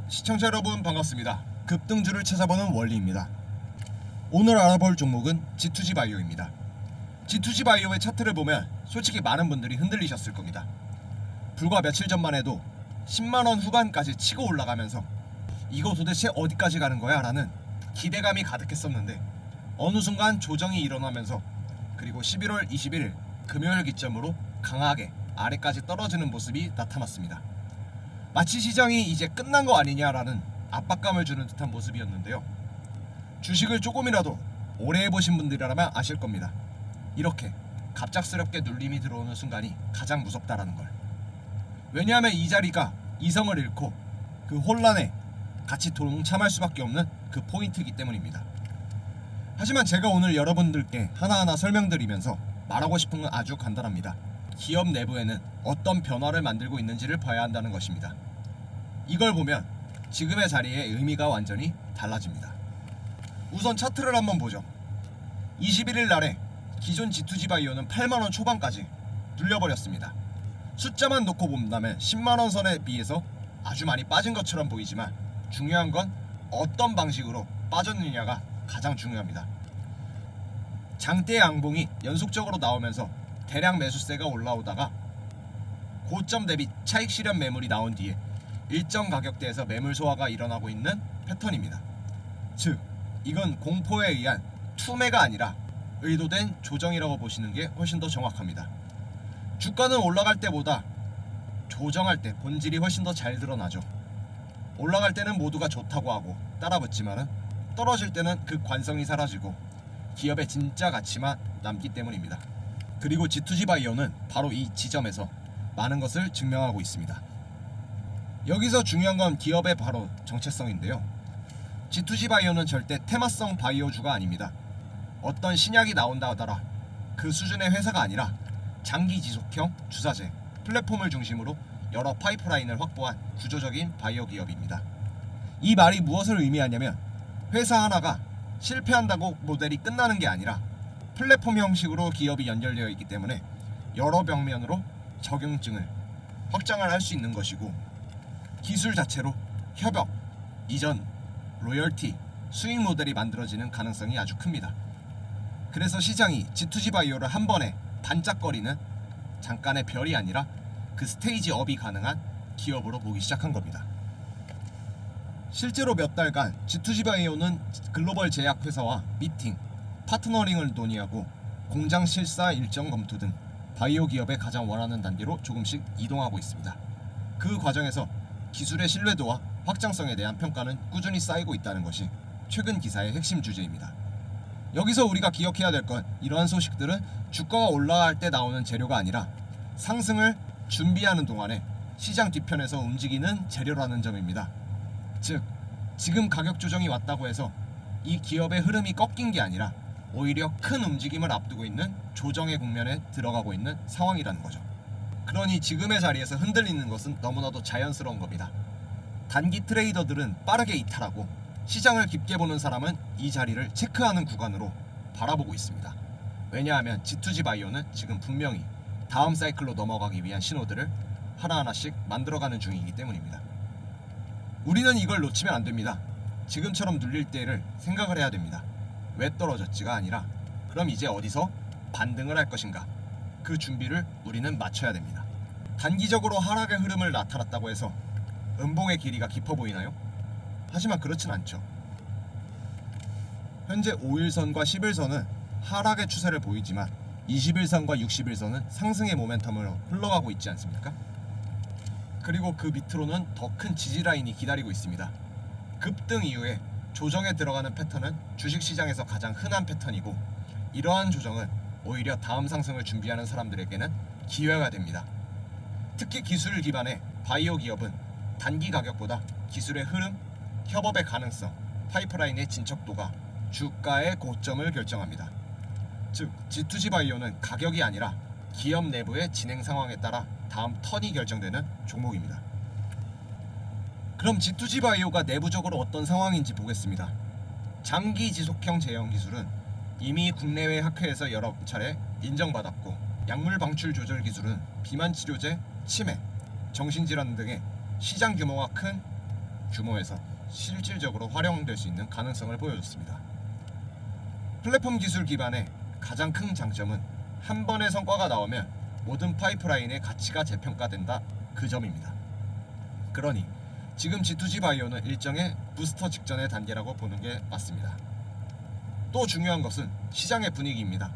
시청자 여러분 반갑습니다. 급등주를 찾아보는 원리입니다. 오늘 알아볼 종목은 G2G 바이오입니다. G2G 바이오의 차트를 보면 솔직히 많은 분들이 흔들리셨을 겁니다. 불과 며칠 전만 해도 10만원 후반까지 치고 올라가면서 이거 도대체 어디까지 가는 거야? 라는 기대감이 가득했었는데 어느 순간 조정이 일어나면서 그리고 11월 21일 금요일 기점으로 강하게 아래까지 떨어지는 모습이 나타났습니다. 마치 시장이 이제 끝난 거 아니냐라는 압박감을 주는 듯한 모습이었는데요. 주식을 조금이라도 오래 해보신 분들이라면 아실 겁니다. 이렇게 갑작스럽게 눌림이 들어오는 순간이 가장 무섭다라는 걸. 왜냐하면 이 자리가 이성을 잃고 그 혼란에 같이 동참할 수밖에 없는 그 포인트이기 때문입니다. 하지만 제가 오늘 여러분들께 하나하나 설명드리면서 말하고 싶은 건 아주 간단합니다. 기업 내부에는 어떤 변화를 만들고 있는지를 봐야 한다는 것입니다. 이걸 보면 지금의 자리의 의미가 완전히 달라집니다. 우선 차트를 한번 보죠. 21일 날에 기존 G2G 바이오는 8만원 초반까지 눌려버렸습니다. 숫자만 놓고 본다면 10만원 선에 비해서 아주 많이 빠진 것처럼 보이지만 중요한 건 어떤 방식으로 빠졌느냐가 가장 중요합니다. 장대 양봉이 연속적으로 나오면서 대량 매수세가 올라오다가 고점 대비 차익 실현 매물이 나온 뒤에 일정 가격대에서 매물 소화가 일어나고 있는 패턴입니다. 즉, 이건 공포에 의한 투매가 아니라 의도된 조정이라고 보시는 게 훨씬 더 정확합니다. 주가는 올라갈 때보다 조정할 때 본질이 훨씬 더 잘 드러나죠. 올라갈 때는 모두가 좋다고 하고 따라붙지만은 떨어질 때는 그 관성이 사라지고 기업의 진짜 가치만 남기 때문입니다. 그리고 G2G 바이오는 바로 이 지점에서 많은 것을 증명하고 있습니다. 여기서 중요한 건 기업의 바로 정체성인데요. G2G 바이오는 절대 테마성 바이오주가 아닙니다. 어떤 신약이 나온다 하더라 그 수준의 회사가 아니라 장기 지속형 주사제 플랫폼을 중심으로 여러 파이프라인을 확보한 구조적인 바이오 기업입니다. 이 말이 무엇을 의미하냐면 회사 하나가 실패한다고 모델이 끝나는 게 아니라 플랫폼 형식으로 기업이 연결되어 있기 때문에 여러 벽면으로 적용증을 확장을 할 수 있는 것이고 기술 자체로 협업, 이전, 로열티, 수익 모델이 만들어지는 가능성이 아주 큽니다. 그래서 시장이 G2G 바이오를 한 번에 반짝거리는 잠깐의 별이 아니라 그 스테이지 업이 가능한 기업으로 보기 시작한 겁니다. 실제로 몇 달간 G2G 바이오는 글로벌 제약회사와 미팅, 파트너링을 논의하고 공장 실사 일정 검토 등 바이오 기업의 가장 원하는 단계로 조금씩 이동하고 있습니다. 그 과정에서 기술의 신뢰도와 확장성에 대한 평가는 꾸준히 쌓이고 있다는 것이 최근 기사의 핵심 주제입니다. 여기서 우리가 기억해야 될 건 이러한 소식들은 주가가 올라갈 때 나오는 재료가 아니라 상승을 준비하는 동안에 시장 뒤편에서 움직이는 재료라는 점입니다. 즉, 지금 가격 조정이 왔다고 해서 이 기업의 흐름이 꺾인 게 아니라 오히려 큰 움직임을 앞두고 있는 조정의 국면에 들어가고 있는 상황이라는 거죠. 그러니 지금의 자리에서 흔들리는 것은 너무나도 자연스러운 겁니다. 단기 트레이더들은 빠르게 이탈하고 시장을 깊게 보는 사람은 이 자리를 체크하는 구간으로 바라보고 있습니다. 왜냐하면 G2G 바이오는 지금 분명히 다음 사이클로 넘어가기 위한 신호들을 하나하나씩 만들어가는 중이기 때문입니다. 우리는 이걸 놓치면 안 됩니다. 지금처럼 눌릴 때를 생각을 해야 됩니다. 왜 떨어졌지가 아니라 그럼 이제 어디서 반등을 할 것인가, 그 준비를 우리는 맞춰야 됩니다. 단기적으로 하락의 흐름을 나타났다고 해서 음봉의 길이가 깊어 보이나요? 하지만 그렇진 않죠. 현재 5일선과 10일선은 하락의 추세를 보이지만 21선과 60일선은 상승의 모멘텀으로 흘러가고 있지 않습니까? 그리고 그 밑으로는 더 큰 지지라인이 기다리고 있습니다. 급등 이후에 조정에 들어가는 패턴은 주식시장에서 가장 흔한 패턴이고 이러한 조정은 오히려 다음 상승을 준비하는 사람들에게는 기회가 됩니다. 특히 기술 기반의 바이오 기업은 단기 가격보다 기술의 흐름, 협업의 가능성, 파이프라인의 진척도가 주가의 고점을 결정합니다. 즉, G2G 바이오는 가격이 아니라 기업 내부의 진행 상황에 따라 다음 턴이 결정되는 종목입니다. 그럼 G2G 바이오가 내부적으로 어떤 상황인지 보겠습니다. 장기 지속형 제형 기술은 이미 국내외 학회에서 여러 차례 인정받았고 약물 방출 조절 기술은 비만 치료제, 치매, 정신질환 등의 시장 규모가 큰 규모에서 실질적으로 활용될 수 있는 가능성을 보여줬습니다. 플랫폼 기술 기반의 가장 큰 장점은 한 번의 성과가 나오면 모든 파이프라인의 가치가 재평가된다 그 점입니다. 그러니 지금 G2G 바이오는 일정의 부스터 직전의 단계라고 보는 게 맞습니다. 또 중요한 것은 시장의 분위기입니다.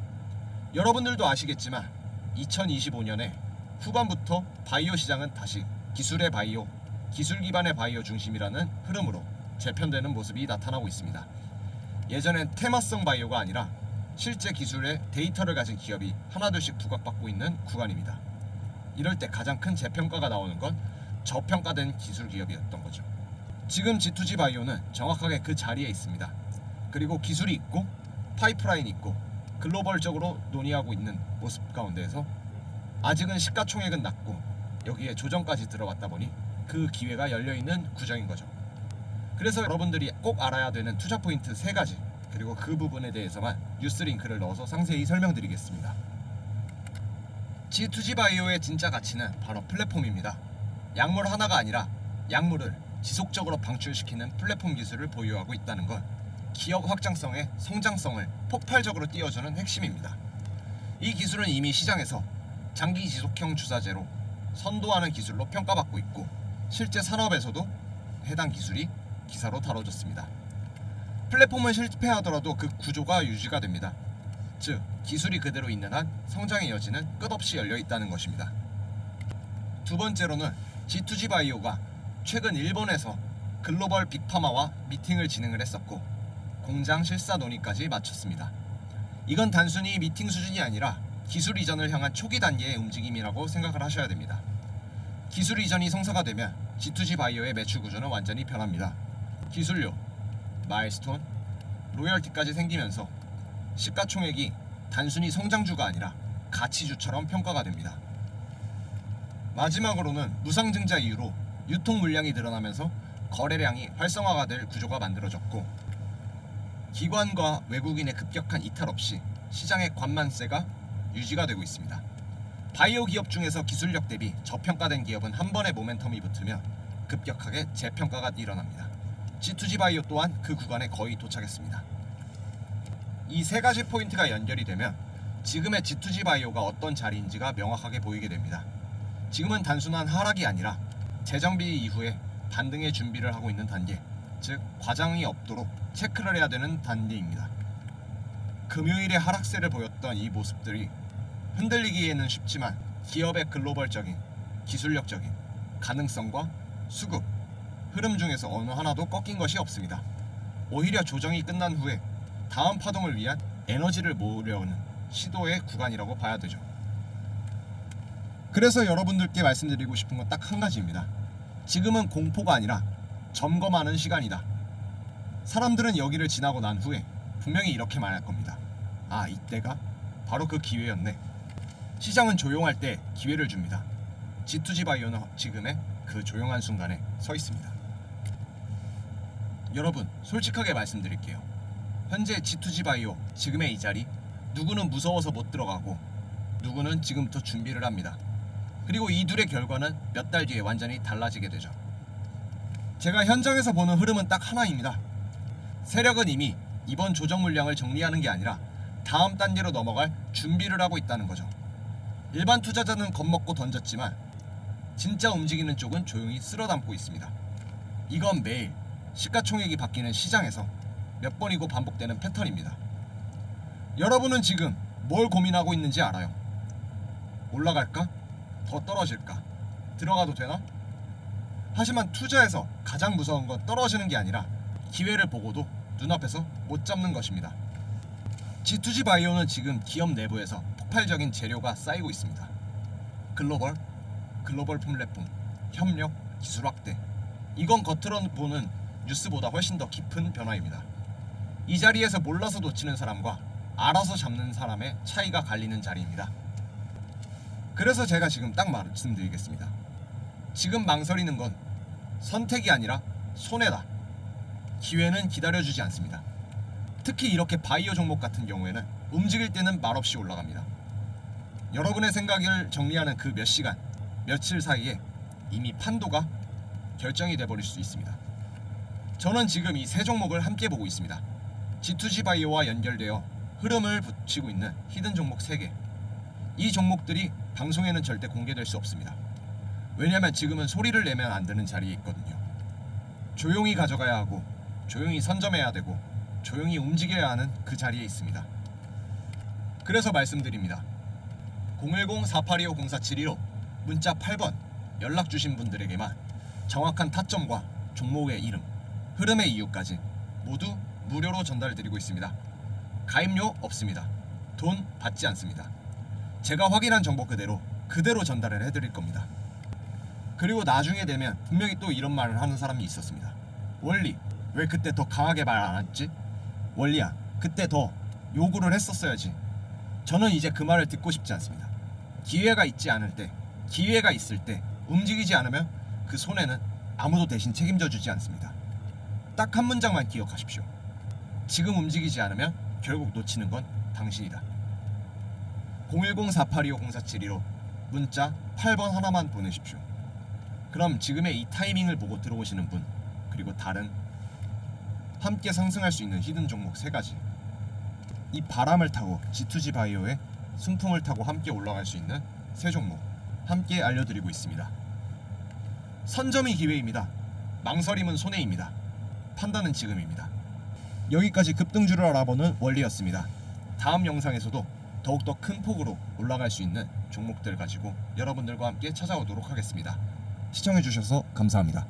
여러분들도 아시겠지만 2025년에 후반부터 바이오 시장은 다시 기술의 바이오, 기술 기반의 바이오 중심이라는 흐름으로 재편되는 모습이 나타나고 있습니다. 예전엔 테마성 바이오가 아니라 실제 기술의 데이터를 가진 기업이 하나둘씩 부각받고 있는 구간입니다. 이럴 때 가장 큰 재평가가 나오는 건 저평가된 기술 기업이었던 거죠. 지금 G2G 바이오는 정확하게 그 자리에 있습니다. 그리고 기술이 있고 파이프라인이 있고 글로벌적으로 논의하고 있는 모습 가운데에서 아직은 시가총액은 낮고 여기에 조정까지 들어갔다 보니 그 기회가 열려있는 구정인 거죠. 그래서 여러분들이 꼭 알아야 되는 투자 포인트 3가지, 그리고 그 부분에 대해서만 뉴스 링크를 넣어서 상세히 설명드리겠습니다. G2G 바이오의 진짜 가치는 바로 플랫폼입니다. 약물 하나가 아니라 약물을 지속적으로 방출시키는 플랫폼 기술을 보유하고 있다는 건 기업 확장성의 성장성을 폭발적으로 띄워주는 핵심입니다. 이 기술은 이미 시장에서 장기 지속형 주사제로 선도하는 기술로 평가받고 있고 실제 산업에서도 해당 기술이 기사로 다뤄졌습니다. 플랫폼은 실패하더라도 그 구조가 유지가 됩니다. 즉 기술이 그대로 있는 한 성장의 여지는 끝없이 열려 있다는 것입니다. 두 번째로는 G2G 바이오가 최근 일본에서 글로벌 빅파마와 미팅을 진행을 했었고 공장 실사 논의까지 마쳤습니다. 이건 단순히 미팅 수준이 아니라 기술 이전을 향한 초기 단계의 움직임이라고 생각을 하셔야 됩니다. 기술 이전이 성사가 되면 G2G 바이오의 매출 구조는 완전히 변합니다. 기술료, 마일스톤, 로열티까지 생기면서 시가총액이 단순히 성장주가 아니라 가치주처럼 평가가 됩니다. 마지막으로는 무상증자 이후로 유통 물량이 늘어나면서 거래량이 활성화가 될 구조가 만들어졌고 기관과 외국인의 급격한 이탈 없이 시장의 관만세가 유지가 되고 있습니다. 바이오 기업 중에서 기술력 대비 저평가된 기업은 한 번의 모멘텀이 붙으면 급격하게 재평가가 일어납니다. G2G 바이오 또한 그 구간에 거의 도착했습니다. 이 3가지 포인트가 연결이 되면 지금의 G2G 바이오가 어떤 자리인지가 명확하게 보이게 됩니다. 지금은 단순한 하락이 아니라 재정비 이후에 반등의 준비를 하고 있는 단계, 즉 과장이 없도록 체크를 해야 되는 단계입니다. 금요일에 하락세를 보였던 이 모습들이 흔들리기에는 쉽지만 기업의 글로벌적인 기술력적인 가능성과 수급, 흐름 중에서 어느 하나도 꺾인 것이 없습니다. 오히려 조정이 끝난 후에 다음 파동을 위한 에너지를 모으려는 시도의 구간이라고 봐야 되죠. 그래서 여러분들께 말씀드리고 싶은 건 딱 한 가지입니다. 지금은 공포가 아니라 점검하는 시간이다. 사람들은 여기를 지나고 난 후에 분명히 이렇게 말할 겁니다. 아, 이때가 바로 그 기회였네. 시장은 조용할 때 기회를 줍니다. G2G 바이오는 지금의 그 조용한 순간에 서 있습니다. 여러분, 솔직하게 말씀드릴게요. 현재 G2G 바이오 지금의 이 자리, 누구는 무서워서 못 들어가고 누구는 지금부터 준비를 합니다. 그리고 이 둘의 결과는 몇 달 뒤에 완전히 달라지게 되죠. 제가 현장에서 보는 흐름은 딱 하나입니다. 세력은 이미 이번 조정 물량을 정리하는 게 아니라 다음 단계로 넘어갈 준비를 하고 있다는 거죠. 일반 투자자는 겁먹고 던졌지만 진짜 움직이는 쪽은 조용히 쓸어담고 있습니다. 이건 매일 시가총액이 바뀌는 시장에서 몇 번이고 반복되는 패턴입니다. 여러분은 지금 뭘 고민하고 있는지 알아요? 올라갈까? 더 떨어질까? 들어가도 되나? 하지만 투자에서 가장 무서운 건 떨어지는 게 아니라 기회를 보고도 눈앞에서 못 잡는 것입니다. G2G 바이오는 지금 기업 내부에서 폭발적인 재료가 쌓이고 있습니다. 글로벌 플랫폼, 협력, 기술 확대. 이건 겉으로 보는 뉴스보다 훨씬 더 깊은 변화입니다. 이 자리에서 몰라서 놓치는 사람과 알아서 잡는 사람의 차이가 갈리는 자리입니다. 그래서 제가 지금 딱 말씀드리겠습니다. 지금 망설이는 건 선택이 아니라 손해다. 기회는 기다려주지 않습니다. 특히 이렇게 바이오 종목 같은 경우에는 움직일 때는 말없이 올라갑니다. 여러분의 생각을 정리하는 그 몇 시간, 며칠 사이에 이미 판도가 결정이 돼버릴 수 있습니다. 저는 지금 이 세 종목을 함께 보고 있습니다. G2G 바이오와 연결되어 흐름을 붙이고 있는 히든 종목 3개. 이 종목들이 방송에는 절대 공개될 수 없습니다. 왜냐하면 지금은 소리를 내면 안 되는 자리에 있거든요. 조용히 가져가야 하고 조용히 선점해야 되고 조용히 움직여야 하는 그 자리에 있습니다. 그래서 말씀드립니다. 010-4825-0472로 문자 8번 연락 주신 분들에게만 정확한 타점과 종목의 이름, 흐름의 이유까지 모두 무료로 전달드리고 있습니다. 가입료 없습니다. 돈 받지 않습니다. 제가 확인한 정보 그대로 전달을 해드릴 겁니다. 그리고 나중에 되면 분명히 또 이런 말을 하는 사람이 있었습니다. 원리, 왜 그때 더 강하게 말 안 했지? 원리야, 그때 더 요구를 했었어야지. 저는 이제 그 말을 듣고 싶지 않습니다. 기회가 있지 않을 때, 기회가 있을 때 움직이지 않으면 그 손해는 아무도 대신 책임져 주지 않습니다. 딱 한 문장만 기억하십시오. 지금 움직이지 않으면 결국 놓치는 건 당신이다. 010-4825-0472로 문자 8번 하나만 보내십시오. 그럼 지금의 이 타이밍을 보고 들어오시는 분, 그리고 다른 함께 상승할 수 있는 히든 종목 3가지, 이 바람을 타고 G2G 바이오의 순풍을 타고 함께 올라갈 수 있는 3종목 함께 알려드리고 있습니다. 선점이 기회입니다. 망설임은 손해입니다. 판단은 지금입니다. 여기까지 급등주를 알아보는 원리였습니다. 다음 영상에서도 더욱더 큰 폭으로 올라갈 수 있는 종목들 가지고 여러분들과 함께 찾아오도록 하겠습니다. 시청해주셔서 감사합니다.